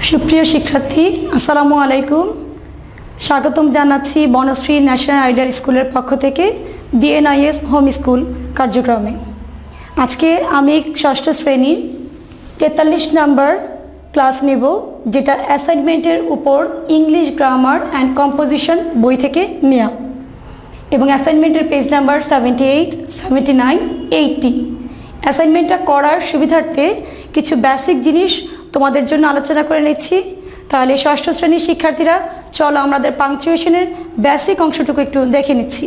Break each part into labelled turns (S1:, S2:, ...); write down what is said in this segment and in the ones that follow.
S1: সুপ্রিয় শিক্ষার্থী আসসালামু আলাইকুম। স্বাগতম জানাচ্ছি বনশ্রী ন্যাশনাল আইডিয়াল স্কুলের পক্ষ থেকে বিএনআইএস হোম স্কুল কার্যক্রমে। আজকে আমি ষষ্ঠ শ্রেণীর 43 নম্বর ক্লাস নেব, যেটা অ্যাসাইনমেন্টের উপর ইংলিশ গ্রামার অ্যান্ড কম্পোজিশন বই থেকে নেওয়া, এবং অ্যাসাইনমেন্টের পেজ নাম্বার 78, 79, 80। অ্যাসাইনমেন্টটা করার সুবিধার্থে কিছু বেসিক জিনিস তোমাদের জন্য আলোচনা করে নিচ্ছি। তাহলে ষষ্ঠ শ্রেণীর শিক্ষার্থীরা চলো আমাদের পাংচুয়েশনের বেসিক অংশটুকু একটু দেখে নিচ্ছি।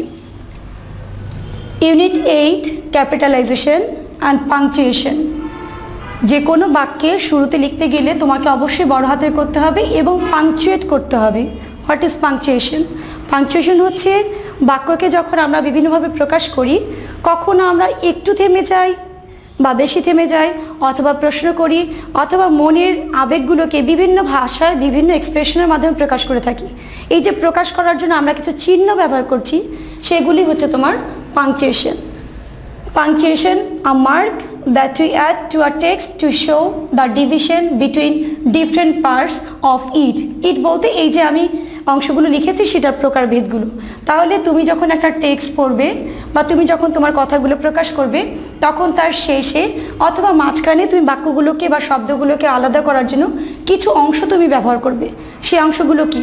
S1: Unit 8 capitalization and punctuation. যে কোনো বাক্যের শুরুতে লিখতে গেলে তোমাকে অবশ্যই বড় হাতের করতে হবে এবং পাংচুয়েট করতে হবে। What is punctuation? পাংচুয়েশন হচ্ছে বাক্যকে যখন আমরা বিভিন্নভাবে প্রকাশ করি, কখনো আমরা একটু থেমে যাই বা বেশি থেমে যাই, অথবা প্রশ্ন করি, অথবা মনের আবেগগুলোকে বিভিন্ন ভাষায় বিভিন্ন এক্সপ্রেশনের মাধ্যমে প্রকাশ করে থাকি। এই যে প্রকাশ করার জন্য আমরা কিছু চিহ্ন ব্যবহার করছি, সেগুলি হচ্ছে তোমার punctuation. Punctuation, a mark that we add to a text to show the division between different parts of it. It বলতে এই যে আমি অংশগুলো লিখেছি সেটার প্রকারভেদগুলো। তাহলে তুমি যখন একটা টেক্সট পড়বে বা তুমি যখন তোমার কথাগুলো প্রকাশ করবে, তখন তার শেষে অথবা মাঝখানে তুমি বাক্যগুলোকে বা শব্দগুলোকে আলাদা করার জন্য কিছু অংশ তুমি ব্যবহার করবে। সেই অংশগুলো কি?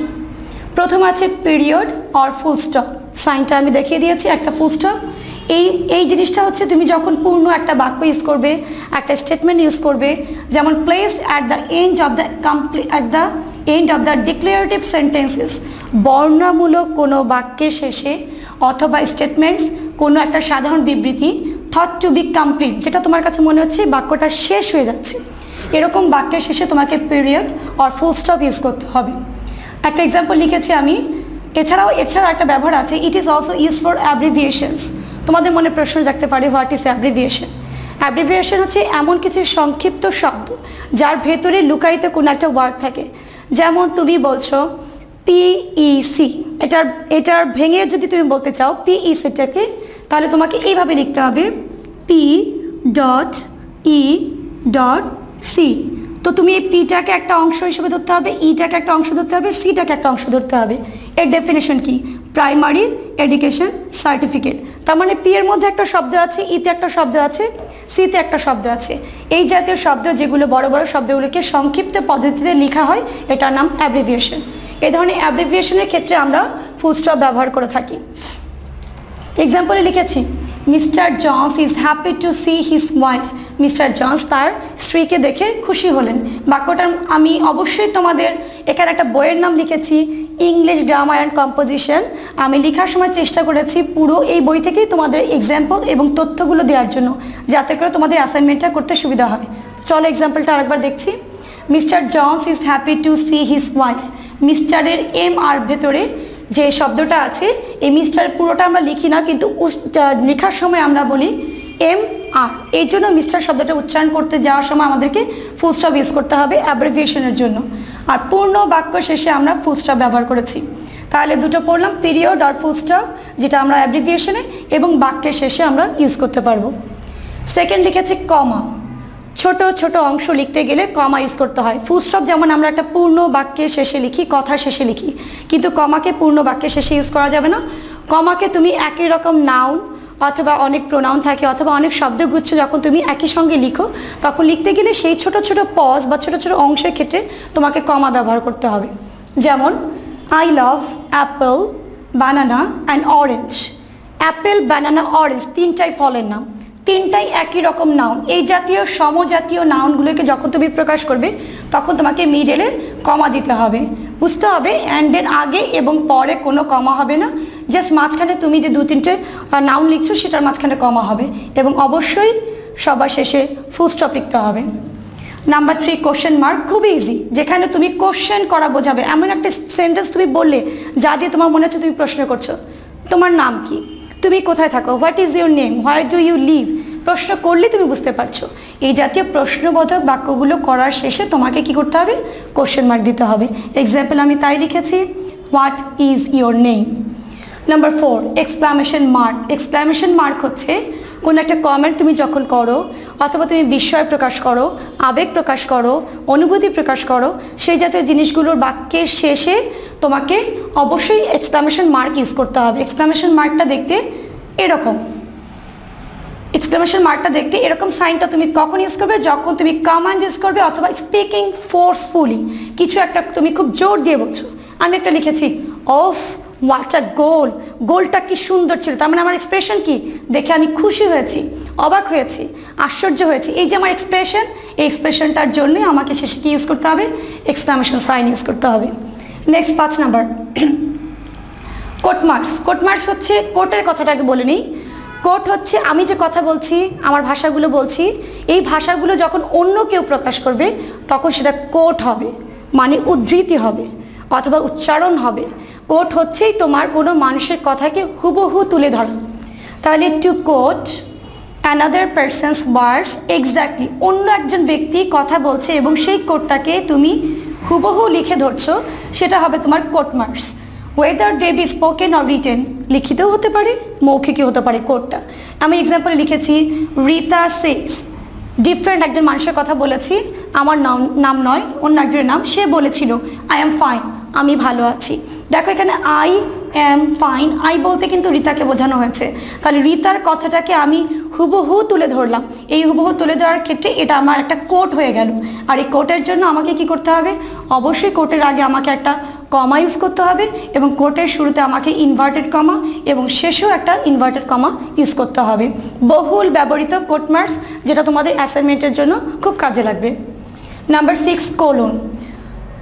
S1: প্রথম আছে পিরিয়ড অর ফুল স্টপ। সাইনটা আমি দেখিয়ে দিয়েছি, একটা ফুল স্টপ। এই জিনিসটা হচ্ছে তুমি যখন পূর্ণ একটা বাক্য ইউজ করবে, একটা স্টেটমেন্ট ইউজ করবে, যেমন placed at the end of the declarative sentences. বর্ণনামূলক কোনো বাক্যের শেষে অথবা স্টেটমেন্টস, কোনো একটা সাধারণ বিবৃতি, থট টু বি কমপ্লিট, যেটা তোমার কাছে মনে হচ্ছে বাক্যটা শেষ হয়ে যাচ্ছে, এরকম বাক্যের শেষে তোমাকে period or full stop use করতে হবে। একটা এক্সাম্পল লিখেছি আমি। এছাড়াও একটা ব্যবহার আছে, it is also use for abbreviations. তোমাদের মনে প্রশ্ন জাগতে পারে, হোয়াট ইজ অ্যাব্রিভিয়েশন? অ্যাব্রিভিয়েশন হচ্ছে এমন কিছু সংক্ষিপ্ত শব্দ যার ভেতরে লুকায়িত কোনো একটা ওয়ার্ড থাকে। যেমন তুমি বলছো পিইসি, এটার ভেঙে যদি তুমি বলতে চাও পিইসিটাকে, তাহলে তোমাকে এইভাবে লিখতে হবে P.E.C। তো তুমি এই পিটাকে একটা অংশ হিসেবে ধরতে হবে, ইটাকে একটা অংশ ধরতে হবে, সিটাকে একটা অংশ ধরতে হবে। এর ডেফিনেশন কি? Primary education certificate. তার মানে পি এর মধ্যে একটা শব্দ আছে, ইতে একটা শব্দ আছে, সিতে একটা শব্দ আছে। এই জাতীয় শব্দ যেগুলো বড় বড় শব্দগুলোকে সংক্ষিপ্ত পদ্ধতিতে লেখা হয়, এটার নাম অ্যাব্রিভিয়েশন। এই ধরনের অ্যাব্রিভিয়েশনের ক্ষেত্রে আমরা ফুল স্টপ ব্যবহার করে থাকি। এক্সাম্পলে লিখেছি, mister Jones is happy to see his wife. Mister Jones তার স্ত্রীকে দেখে খুশি হলেন। বাক্যটা আমি অবশ্যই তোমাদের এখানে একটা বইয়ের নাম লিখেছি, ইংলিশ গ্রামার অ্যান্ড কম্পোজিশন। আমি লেখার সময় চেষ্টা করেছি পুরো এই বই থেকেই তোমাদের এক্সাম্পল এবং তথ্যগুলো দেওয়ার জন্য, যাতে করে তোমাদের অ্যাসাইনমেন্টটা করতে সুবিধা হয়। চলো এক্সাম্পলটা আরেকবার দেখছি। Mister Jones is happy to see his wife. মিস্টারের এম আর ভেতরে যে শব্দটা আছে, এই মিস্টার পুরোটা আমরা লিখি না, কিন্তু লেখার সময় আমরা বলি এম আর। এই জন্য মিস্টার শব্দটা উচ্চারণ করতে যাওয়ার সময় আমাদেরকে ফুল স্টপ ইউজ করতে হবে অ্যাব্রিভিয়েশনের জন্য। আর পূর্ণ বাক্য শেষে আমরা ফুল স্টপ ব্যবহার করেছি। তাহলে দুটো পড়লাম, পিরিয়ড আর ফুল স্টপ, যেটা আমরা অ্যাব্রিভিয়েশনে এবং বাক্যের শেষে আমরা ইউজ করতে পারবো। সেকেন্ড লিখেছি কমা। ছোট ছোট অংশ লিখতে গেলে কমা ইউজ করতে হয়। ফুল স্টপ যেমন আমরা একটা পূর্ণ বাক্যের শেষে লিখি, কথা শেষে লিখি, কিন্তু কমাকে পূর্ণ বাক্যের শেষে ইউজ করা যাবে না। কমাকে তুমি একই রকম নাউন অথবা অনেক প্রোনাউন থাকে অথবা অনেক শব্দগুচ্ছ যখন তুমি একই সঙ্গে লিখো, তখন লিখতে গেলে সেই ছোট ছোট পজ বা ছোট ছোট অংশের ক্ষেত্রে তোমাকে কমা ব্যবহার করতে হবে। যেমন I love Apple, banana and orange. Apple, banana, orange তিনটাই ফলের নাম, তিনটাই একই রকম নাউন। এই জাতীয় সমজাতীয় নাউনগুলোকে যখন তুমি প্রকাশ করবে, তখন তোমাকে মিডলে কমা দিতে হবে। বুঝতে হবে অ্যান্ডের আগে এবং পরে কোনো কমা হবে না, জাস্ট মাঝখানে তুমি যে 2-3টে নাউন লিখছো সেটার মাঝখানে কমা হবে, এবং অবশ্যই সবার শেষে ফুল স্টপ লিখতে হবে। Number 3 question mark. খুব ইজি, যেখানে তুমি কোশ্চেন করা বোঝাবে এমন একটা সেন্টেন্স তুমি বললে যা দিয়ে তোমার মনে হচ্ছে তুমি প্রশ্ন করছো। তোমার নাম কি? তুমি কোথায় থাকো? What is your name? Where do you live? প্রশ্ন করলে তুমি বুঝতে পারছো। এই জাতীয় প্রশ্নবোধক বাক্যগুলো করার শেষে তোমাকে কি করতে হবে? কোশ্চেন মার্ক দিতে হবে। এক্সাম্পল আমি তাই লিখেছি, what is your name. Number 4 exclamation mark. Exclamation mark হচ্ছে কোনো একটা কমেন্ট তুমি যখন করো অথবা তুমি বিস্ময় প্রকাশ করো, আবেগ প্রকাশ করো, অনুভূতি প্রকাশ করো, সেই জাতীয় জিনিসগুলোর বাক্যের শেষে তোমাকে অবশ্যই এক্সক্লামেশন মার্ক ইউজ করতে হবে। এক্সক্লামেশন মার্কটা দেখতে এরকম, এক্সক্লামেশন মার্কটা দেখতে এরকম সাইনটা তুমি কখন ইউজ করবে? যখন তুমি কমান্ড ইউজ করবে অথবা স্পিকিং ফোর্সফুলি, কিছু একটা তুমি খুব জোর দিয়ে বলছো। আমি একটা লিখেছি, অফ হোয়াট আ গোল, গোলটা কি সুন্দর ছিল, তার মানে আমার এক্সপ্রেশন কি, দেখে আমি খুশি হয়েছি, অবাক হয়েছি, আশ্চর্য হয়েছি, এই যে আমার এক্সপ্রেশন, এই এক্সপ্রেশনটার জন্যই আমাকে শেষে কি ইউজ করতে হবে? এক্সক্লামেশন সাইন ইউজ করতে হবে। Next 5 number, quote marks. Quote marks হচ্ছে, কোটের কথাটাকে বলে নিই। কোট হচ্ছে আমি যে কথা বলছি, আমার ভাষাগুলো বলছি, এই ভাষাগুলো যখন অন্য কেউ প্রকাশ করবে তখন সেটা কোট হবে, মানে উদ্ধৃতি হবে অথবা উচ্চারণ হবে। কোট হচ্ছেই তোমার কোনো মানুষের কথাকে হুবহু তুলে ধরা। তাহলে টু কোট অ্যানাদার পারসনস ওয়ার্ডস এক্স্যাক্টলি, অন্য একজন ব্যক্তি কথা বলছে এবং সেই কোটটাকে তুমি হুবহু লিখে ধরছো, সেটা হবে তোমার quote marks. Whether they be spoken or written, লিখিতও হতে পারে, মৌখিকও হতে পারে কোটটা। আমি এক্সাম্পলে লিখেছি, রিতা সেস, ডিফারেন্ট একজন মানুষের কথা বলেছি, আমার নাম নয়, অন্য একজনের নাম। সে বলেছিল আই অ্যাম ফাইন, আমি ভালো আছি। দেখো এখানে আই অ্যাম ফাইন, আই বলতে কিন্তু রিতাকে বোঝানো হয়েছে। তাহলে রিতার কথাটাকে আমি হুবহু তুলে ধরলাম। এই হুবহু তুলে ধরার ক্ষেত্রে এটা আমার একটা কোট হয়ে গেল। আর এই কোটের জন্য আমাকে কি করতে হবে? অবশ্যই কোটের আগে আমাকে একটা কমা ইউজ করতে হবে এবং কোটের শুরুতে আমাকে ইনভার্টেড কমা এবং শেষেও একটা ইনভার্টেড কমা ইউজ করতে হবে। বহুল ব্যবহৃত কোট মার্কস, যেটা তোমাদের অ্যাসাইনমেন্টের জন্য খুব কাজে লাগবে। Number 6, colon.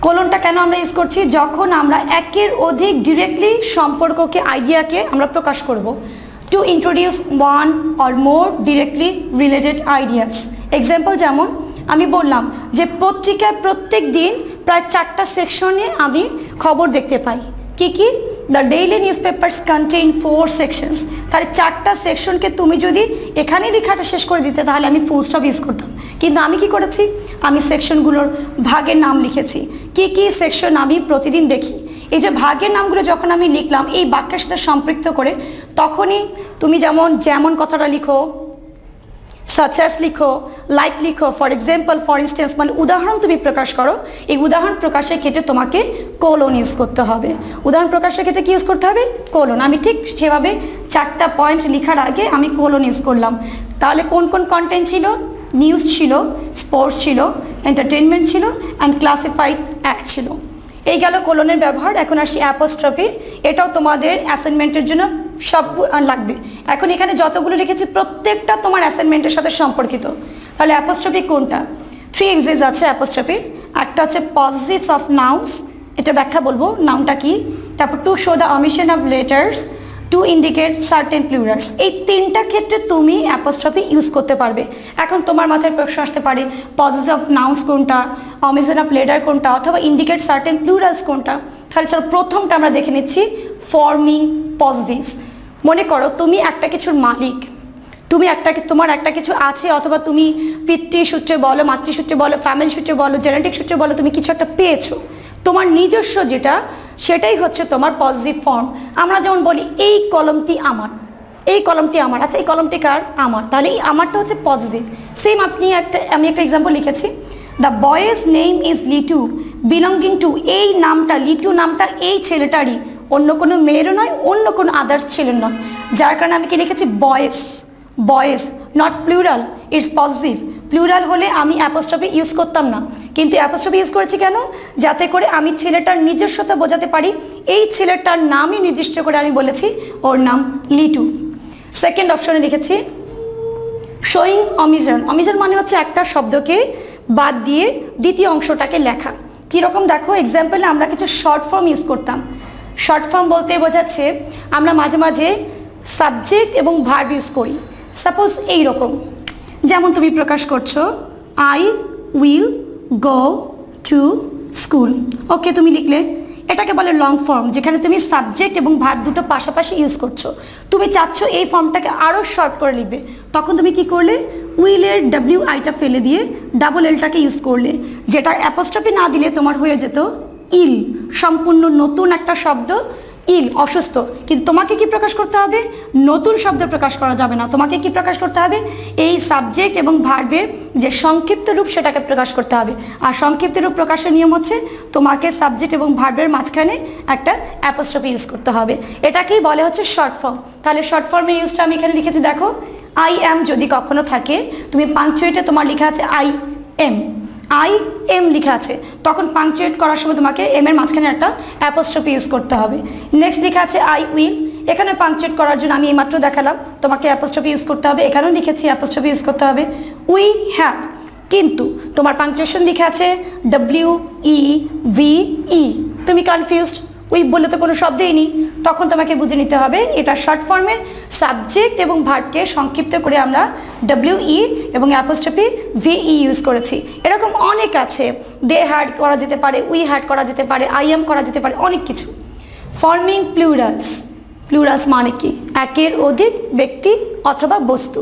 S1: কোলনটা কেন আমরা ইউজ করছি? যখন আমরা একের অধিক ডিরেক্টলি সম্পর্ককে, আইডিয়াকে আমরা প্রকাশ করব। To introduce one or more directly related ideas. Example যেমন আমি বললাম যে পত্রিকার প্রত্যেক দিন প্রায় 4টা সেকশনে আমি খবর দেখতে পাই। কি কি? The daily news papers contain 4 sections. তাহলে 4টা সেকশনকে তুমি যদি এখানে লেখাটা শেষ করে দিতে তাহলে আমি ফুল স্টপ ইউজ করতাম, কিন্তু আমি কি করেছি? আমি সেকশনগুলোর ভাগের নাম লিখেছি। কি কি সেকশন আমি প্রতিদিন দেখি, এই যে ভাগের নামগুলো যখন আমি লিখলাম এই বাক্যের সাথে সম্পৃক্ত করে, তখনই তুমি যেমন কথাটা লিখো, such as লিখো, লাইক লিখো, ফর এক্সাম্পল, ফর ইনস্টেন্স, মানে উদাহরণ তুমি প্রকাশ করো। এই উদাহরণ প্রকাশের ক্ষেত্রে তোমাকে কোলন ইউজ করতে হবে। উদাহরণ প্রকাশের ক্ষেত্রে কি ইউজ করতে হবে? কোলন। আমি ঠিক সেভাবে 4টা পয়েন্ট লেখার আগে আমি কোলন ইউজ করলাম। তাহলে কোন কোন কন্টেন্ট ছিল? নিউজ ছিল, স্পোর্টস ছিল, এন্টারটেনমেন্ট ছিল, অ্যান্ড ক্লাসিফাইড অ্যাড ছিল। এই গেল কোলনের ব্যবহার। এখন আসি অ্যাপোস্ট্রফি। এটাও তোমাদের অ্যাসাইনমেন্টের জন্য সব লাগবে। এখন এখানে যতগুলো লিখেছি প্রত্যেকটা তোমার অ্যাসাইনমেন্টের সাথে সম্পর্কিত। তাহলে অ্যাপোস্ট্রফি কোনটা? 3 এক্সেস আছে অ্যাপোস্ট্রফির। একটা হচ্ছে পজিটিভস অফ নাউন্স, এটা ব্যাখ্যা বলবো নাউনটা কি। তারপর to show the omission of letters, to indicate certain plurals. এই 3টা ক্ষেত্রে তুমি অ্যাপোস্ট্রফি ইউজ করতে পারবে। এখন তোমার মাথায় প্রশ্ন আসতে পারে, পজিটিভ অফ নাউন্স কোনটা, অমিশন অফ লেটার কোনটা, অথবা ইন্ডিকেট সার্টেন প্লুরালস কোনটা? তাহলে চলো প্রথমটা আমরা দেখে নিচ্ছি, ফর্মিং পজিটিভস। মনে করো তুমি একটা কিছুর মালিক, তোমার একটা কিছু আছে, অথবা তুমি পিতৃসূত্রে বলো, মাতৃসূত্রে বলো, ফ্যামিলি সূত্রে বলো, জেনেটিক সূত্রে বলো, তুমি কিছু একটা পেয়েছো, তোমার নিজস্ব যেটা, সেটাই হচ্ছে তোমার পজিটিভ ফর্ম। আমরা যেমন বলি এই কলমটি আমার, এই কলমটি আমার, আচ্ছা এই কলমটি কার? আমার। তাহলে এই আমারটা হচ্ছে পজিটিভ। সেম আমি একটা এক্সাম্পল লিখেছি, the boys name is Litu belonging to, এই নামটা, লিটু নামটা এই ছেলেটারই, অন্য কোনো মেয়েরও নয়, অন্য কোনো আদার্স ছেলের নয়। যার কারণে আমি কি লিখেছি? Boys, boys, not plural, it's positive. Plural হলে আমি অ্যাপোস্ট্রফি ইউজ করতাম না, কিন্তু অ্যাপোস্ট্রফি ইউজ করেছি কেন? যাতে করে আমি ছেলেটার নিজস্বতা বোঝাতে পারি। এই ছেলেটার নামই নির্দিষ্ট করে আমি বলেছি ওর নাম লিটু। সেকেন্ড অপশনে লিখেছি শোয়িং অমিশন। অমিশন মানে হচ্ছে একটা শব্দকে বাদ দিয়ে দ্বিতীয় অংশটাকে লেখা। কীরকম দেখো, এক্সাম্পলে আমরা কিছু শর্ট ফর্ম ইউজ করতাম। শর্ট ফর্ম বলতে বোঝাচ্ছে আমরা মাঝে মাঝে সাবজেক্ট এবং ভার্ব ইউজ করি। সাপোজ এইরকম, যেমন তুমি প্রকাশ করছো I will go to school, okay তুমি লিখলে, এটাকে বলে লং ফর্ম, যেখানে তুমি সাবজেক্ট এবং ভার্ব দুটো পাশাপাশি ইউজ করছো। তুমি চাচ্ছ এই ফর্মটাকে আরও শর্ট করে লিখবে, তখন তুমি কি করলে? উইলের WIটা ফেলে দিয়ে ডাবল এলটাকে ইউজ করলে, যেটা অ্যাপোস্ট্রফি না দিলে তোমার হয়ে যেত ইল। সম্পূর্ণ নতুন একটা শব্দ, ইল অসুস্থ, কিন্তু তোমাকে কি প্রকাশ করতে হবে? নতুন শব্দ প্রকাশ করা যাবে না, তোমাকে কি প্রকাশ করতে হবে? এই সাবজেক্ট এবং ভার্বের যে সংক্ষিপ্ত রূপ সেটাকে প্রকাশ করতে হবে। আর সংক্ষিপ্ত রূপ প্রকাশের নিয়ম হচ্ছে তোমাকে সাবজেক্ট এবং ভার্বের মাঝখানে একটা অ্যাপোস্ট্রফি ইউজ করতে হবে। এটাকেই বলে হচ্ছে শর্ট ফর্ম। তাহলে শর্ট ফর্মের ইউজটা আমি এখানে লিখেছি, দেখো আই অ্যাম যদি কখনো থাকে, তুমি পাংচুয়েটে তোমার লেখা আছে আই এম লেখা আছে, তখন পাংচুয়েট করার সময় তোমাকে এম এর মাঝখানে একটা অ্যাপোস্ট্রফি ইউজ করতে হবে। নেক্সট লেখা আছে আই উইল, এখানে পাংচুয়েট করার জন্য আমি এইমাত্র দেখালাম তোমাকে অ্যাপোস্ট্রফি ইউজ করতে হবে, এখানেও লিখেছি অ্যাপোস্ট্রফি ইউজ করতে হবে। উই হ্যাভ, কিন্তু তোমার পাংচুয়েশন লেখা আছে WEVE, তুমি কনফিউজড, উই বলে তো কোনো শব্দই নেই, তখন তোমাকে বুঝে নিতে হবে এটা শর্ট ফর্মের সাবজেক্ট এবং ভার্বকে সংক্ষিপ্ত করে আমরা WE এবং অ্যাপোস্ট্রফি VE ইউজ করেছি। এরকম অনেক আছে, দে হ্যাড করা যেতে পারে, উই হ্যাড করা যেতে পারে, আই এম করা যেতে পারে, অনেক কিছু। ফর্মিং প্লুরালস, প্লুরালস মানে কি? একের অধিক ব্যক্তি অথবা বস্তু।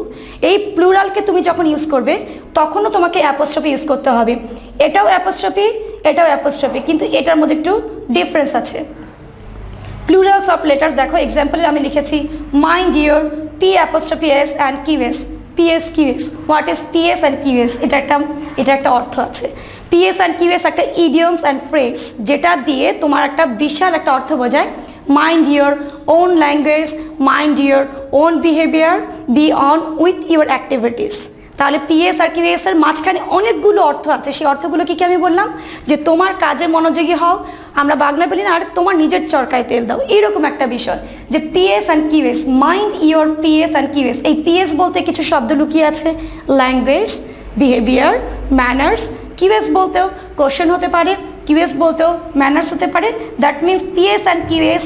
S1: এই প্লুরালকে তুমি যখন ইউজ করবে তখনও তোমাকে অ্যাপোস্ট্রফি ইউজ করতে হবে। এটাও অ্যাপোস্ট্রফি, এটাও অ্যাপোস্ট্রফি, কিন্তু এটার মধ্যে একটু ডিফারেন্স আছে। প্লুরালস অফ লেটার্স দেখো, এক্সাম্পলে আমি লিখেছি mind your P'(S) and QS, PS QS। What is PS and QS? এটা একটা অর্থ আছে। PS অ্যান্ড QS একটা ইডিয়মস অ্যান্ড ফ্রেজ, যেটা দিয়ে তোমার একটা বিশাল একটা অর্থ বোঝায়। Mind your own language, mind your own behaviour, be on with your activities. তাহলে PS আর QS এর মাঝখানে অনেকগুলো অর্থ আছে। সেই অর্থগুলো কি আমি বললাম যে তোমার কাজে মনোযোগী হও, আমরা বাংলা বলি না, আর তোমার নিজের চরকায় তেল দাও, এইরকম একটা বিষয় যে PS and QS, mind your PS and QS। এই PS বলতে কিছু শব্দ লুকিয়ে আছে, ল্যাঙ্গুয়েজ, বিহেভিয়ার, ম্যানার্স। QS বলতেও কোশ্চেন হতে পারে, QS বলতেও ম্যানার্স হতে পারে। That means PS and QS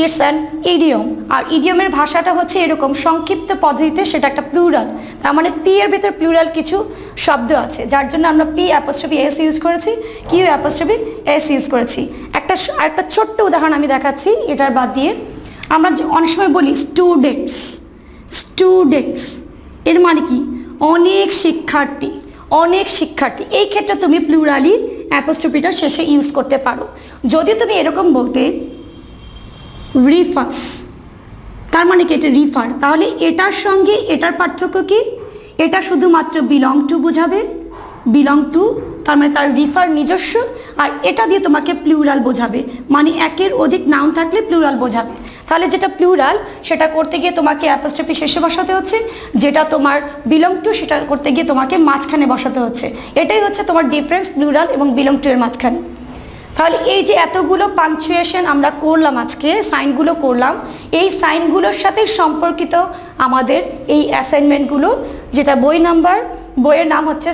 S1: it's an idiom. আর ইডিয়মের ভাষাটা হচ্ছে এরকম সংক্ষিপ্ত পদ্ধতিতে, সেটা একটা প্লুরাল। তার মানে P এর ভেতর প্লুরাল কিছু শব্দ আছে, যার জন্য আমরা P'(S) ইউজ করেছি, Q'(S) ইউজ করেছি। একটা ছোট্ট উদাহরণ আমি দেখাচ্ছি এটার বাদ দিয়ে। আমরা অনেক সময় বলি স্টুডেন্টস, এর মানে কি? অনেক শিক্ষার্থী, অনেক শিক্ষার্থী। এই ক্ষেত্রে তুমি প্লুরালি অ্যাপোস্ট্রফিটা শেষে ইউজ করতে পারো। যদি তুমি এরকম বলতে রিফার্স, তার মানে কি? এটা রিফার, তাহলে এটার সঙ্গে এটার পার্থক্য কি? এটা শুধুমাত্র বিলং টু বোঝাবে, বিলং টু, তার মানে তার রিফার নিজস্ব, আর এটা দিয়ে তোমাকে প্লুরাল বোঝাবে, মানে একের অধিক নাউন থাকলে প্লুরাল বোঝাবে। তাহলে যেটা প্লুরাল সেটা করতে গিয়ে তোমাকে অ্যাপোস্ট্রফি শেষে বসাতে হচ্ছে, যেটা তোমার বিলং টু সেটা করতে গিয়ে তোমাকে মাঝখানে বসাতে হচ্ছে। এটাই হচ্ছে তোমার ডিফারেন্স প্লুরাল এবং বিলং টু এর মাঝখানে। তাহলে এই যে এতগুলো পাংচুয়েশন আমরা করলাম আজকে, সাইনগুলো করলাম, এই সাইনগুলোর সাথে সম্পর্কিত আমাদের এই অ্যাসাইনমেন্টগুলো, যেটা বইয়ের নাম হচ্ছে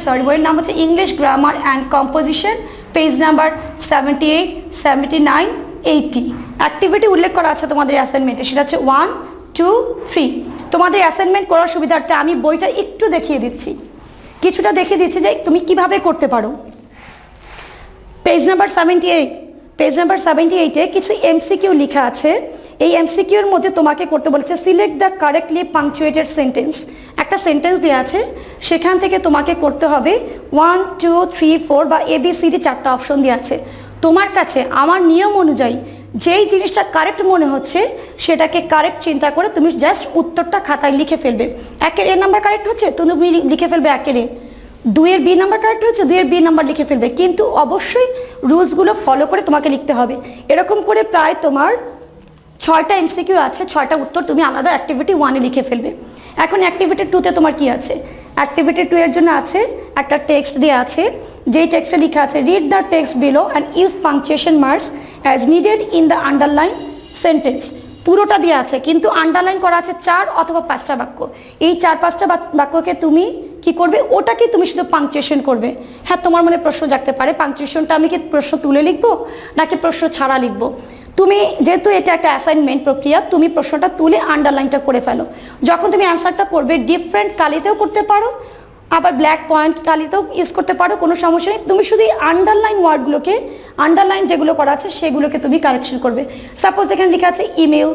S1: English grammar and composition, page number 78, 79, 80। Activity উল্লেখ করা আছে তোমাদের অ্যাসাইনমেন্টে, সেটা হচ্ছে 1, 2, 3। তোমাদের অ্যাসাইনমেন্ট করার সুবিধার্থে আমি বইটা একটু দেখিয়ে দিচ্ছি, কিছুটা দেখিয়ে দিচ্ছি যে তুমি কিভাবে করতে পারো। পেজ নাম্বার 78-এ কিছু MCQ লেখা আছে। এই MCQর মধ্যে তোমাকে করতে বলেছে সিলেক্ট দ্য কারেক্টলি পাংচুয়েটেড সেন্টেন্স। একটা সেন্টেন্স দেওয়া আছে, সেখান থেকে তোমাকে করতে হবে 1, 2, 3, 4 বা ABCD 4টা অপশন দেওয়া আছে। তোমার কাছে আমার নিয়ম অনুযায়ী যেই জিনিসটা কারেক্ট মনে হচ্ছে সেটাকে কারেক্ট চিন্তা করে তুমি জাস্ট উত্তরটা খাতায় লিখে ফেলবে। 1-এর A নাম্বার কারেক্ট হচ্ছে, তুমি লিখে ফেলবে 1-এর A। 2-এর B নাম্বার কারেক্ট হচ্ছে, 2-এর B নাম্বার লিখে ফেলবে, কিন্তু অবশ্যই রুলসগুলো ফলো করে তোমাকে লিখতে হবে। এরকম করে প্রায় তোমার 6টা MCQ আছে, 6টা উত্তর তুমি আলাদা অ্যাক্টিভিটি 1-এ লিখে ফেলবে। এখন অ্যাক্টিভিটি 2-তে তোমার কি আছে? অ্যাক্টিভিটি 2 এর জন্য আছে একটা টেক্সট দেওয়া আছে, যেই টেক্সটে লেখা আছে read the text below and use punctuation marks as needed in the underline sentence. পুরোটা দেওয়া আছে, কিন্তু আন্ডারলাইন করা আছে 4 অথবা 5টা বাক্য। এই 4-5টা বাক্যকে তুমি কি করবে? ওটাকে তুমি শুধু পাংচুয়েশন করবে। হ্যাঁ, তোমার মনে প্রশ্ন জাগতে পারে পাংচুয়েশনটা আমি কি প্রশ্ন তুলে লিখবো নাকি প্রশ্ন ছাড়া লিখবো? তুমি যেহেতু এটা একটা অ্যাসাইনমেন্ট প্রক্রিয়া, তুমি প্রশ্নটা তুলে আন্ডারলাইনটা করে ফেলো। যখন তুমি অ্যান্সারটা করবে ডিফারেন্ট কালিতেও করতে পারো, আবার ব্ল্যাক পয়েন্ট কালিতেও ইউজ করতে পারো, কোনো সমস্যা নেই। তুমি শুধু এই আন্ডারলাইন ওয়ার্ডগুলোকে আন্ডারলাইন যেগুলো করা আছে সেগুলোকে তুমি কারেকশন করবে। সাপোজ এখানে লেখা আছে email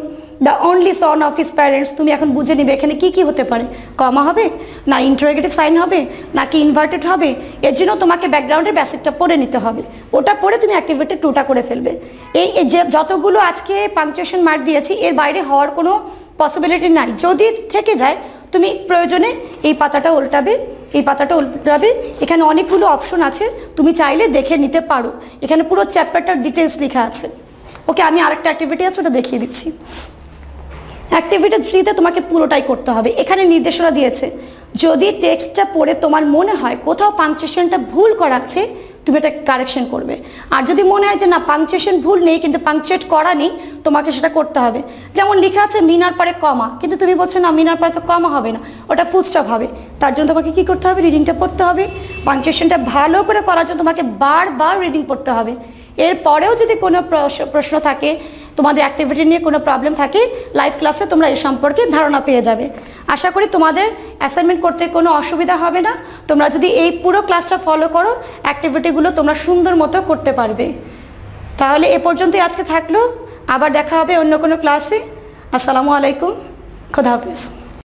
S1: the only son of his parents, তুমি এখন বুঝে নিবে এখানে কি কি হতে পারে, কমা হবে না ইন্টারোগেটিভ সাইন হবে নাকি ইনভার্টেড হবে, এর জন্য তোমাকে ব্যাকগ্রাউন্ডের বেসিকটা পড়ে নিতে হবে, ওটা পড়ে তুমি অ্যাক্টিভিটি 2টা করে ফেলবে। এই যে যতগুলো আজকে পাংচুয়েশন মার্ক দিয়েছি এর বাইরে হওয়ার কোনো পসিবিলিটি নাই, যদি থেকে যায় তুমি প্রয়োজনে এই পাতাটা উল্টাবে, এই পাতাটা উল্টাবে, এখানে অনেকগুলো অপশন আছে তুমি চাইলে দেখে নিতে পারো, এখানে পুরো চ্যাপ্টারটার ডিটেলস লেখা আছে। ওকে, আমি আরেকটা অ্যাক্টিভিটি আছে ওটা দেখিয়ে দিচ্ছি। অ্যাক্টিভিটি 3তে তোমাকে পুরোটাই করতে হবে। এখানে নির্দেশনা দিয়েছে যদি টেক্সটটা পড়ে তোমার মনে হয় কোথাও পাংচুয়েশনটা ভুল করা আছে তুমি এটা কারেকশন করবে, আর যদি মনে হয় যে না পাংচুয়েশন ভুল নেই কিন্তু পাংচুয়েট করা নেই তোমাকে সেটা করতে হবে। যেমন লেখা আছে মিনার পরে কমা, কিন্তু তুমি বলছো না মিনার পরে তো কমা হবে না, ওটা ফুল স্টপ হবে, তার জন্য তোমাকে কি করতে হবে, রিডিংটা পড়তে হবে। পাংচুয়েশনটা ভালো করে করার জন্য তোমাকে বারবার রিডিং পড়তে হবে। এরপরেও যদি কোনো প্রশ্ন থাকে, তোমাদের অ্যাক্টিভিটি নিয়ে কোনো প্রবলেম থাকে, লাইভ ক্লাসে তোমরা এ সম্পর্কে ধারণা পেয়ে যাবে। আশা করি তোমাদের অ্যাসাইনমেন্ট করতে কোনো অসুবিধা হবে না। তোমরা যদি এই পুরো ক্লাসটা ফলো করো অ্যাক্টিভিটিগুলো তোমরা সুন্দর মতো করতে পারবে। তাহলে এ পর্যন্তই আজকে থাকলো, আবার দেখা হবে অন্য কোনো ক্লাসে। আসসালামু আলাইকুম, খোদা হাফেজ।